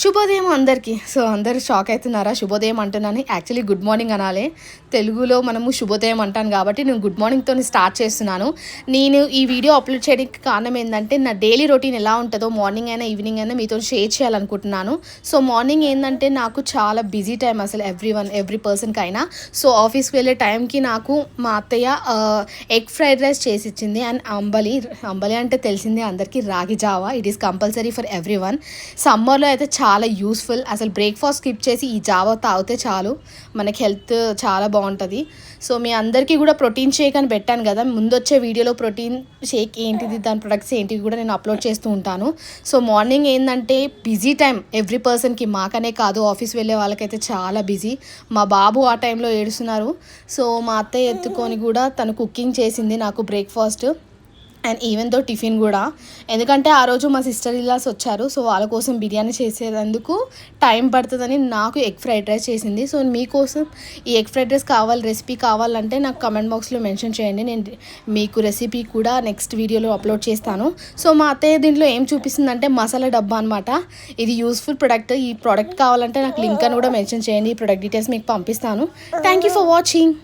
శుభోదయం అందరికీ. సో అందరూ షాక్ అవుతున్నారా శుభోదయం అంటున్నాను? యాక్చువల్లీ గుడ్ మార్నింగ్ అనాలి. తెలుగులో మనము శుభోదయం అంటాను కాబట్టి నేను గుడ్ మార్నింగ్తో స్టార్ట్ చేస్తున్నాను. నేను ఈ వీడియో అప్లోడ్ చేయడానికి కారణం ఏంటంటే నా డైలీ రొటీన్ ఎలా ఉంటుందో మార్నింగ్ అయినా ఈవినింగ్ అయినా మీతో షేర్ చేయాలనుకుంటున్నాను. సో మార్నింగ్ ఏంటంటే నాకు చాలా బిజీ టైం అసలు ఎవ్రీ పర్సన్కి అయినా. సో ఆఫీస్కి వెళ్ళే టైంకి నాకు మా అత్తయ్య ఎగ్ ఫ్రైడ్ రైస్ చేసి ఇచ్చింది. అండ్ అంబలి అంటే తెలిసిందే అందరికీ, రాగి Java. It is compulsory for every one. సమ్మర్లో అయితే చాలా యూస్ఫుల్. అసలు బ్రేక్ఫాస్ట్ స్కిప్ చేసి ఈ జావా తాగితే చాలు, మనకి హెల్త్ చాలా బాగుంటుంది. సో మీ అందరికీ కూడా ప్రోటీన్ షేక్ అని పెట్టాను కదా, ముందు వచ్చే వీడియోలో ప్రోటీన్ షేక్ ఏంటిది, దాని ప్రొడక్ట్స్ ఏంటివి కూడా నేను అప్లోడ్ చేస్తూ ఉంటాను. సో మార్నింగ్ ఏంటంటే బిజీ టైం ఎవ్రీ పర్సన్కి, మాకనే కాదు ఆఫీస్ వెళ్ళే వాళ్ళకైతే చాలా బిజీ. మా బాబు ఆ టైంలో ఏడుస్తున్నారు. సో మా అత్తయ్య ఎత్తుకొని కూడా తను కుకింగ్ చేసింది నాకు breakfast and even though tiffin కూడా. ఎందుకంటే ఆ రోజు మా సిస్టర్ ఇల్లాస్ వచ్చారు. సో వాళ్ళ కోసం బిర్యానీ చేసేందుకు టైం పడుతుందని నాకు ఎగ్ ఫ్రైడ్ రైస్ చేసింది. సో మీకోసం ఈ ఎగ్ ఫ్రైడ్ రైస్ రెసిపీ కావాలంటే నాకు కమెంట్ బాక్స్లో మెన్షన్ చేయండి. నేను మీకు రెసిపీ కూడా నెక్స్ట్ వీడియోలో అప్లోడ్ చేస్తాను. సో మా అత్తయ్య దీంట్లో ఏం చూపిస్తుందంటే మసాలా డబ్బా అనమాట. ఇది యూస్ఫుల్ ప్రొడక్ట్. ఈ ప్రోడక్ట్ కావాలంటే నాకు లింక్ అని కూడా మెన్షన్ చేయండి. ఈ ప్రొడక్ట్ డీటెయిల్స్ మీకు పంపిస్తాను. Thank you for watching.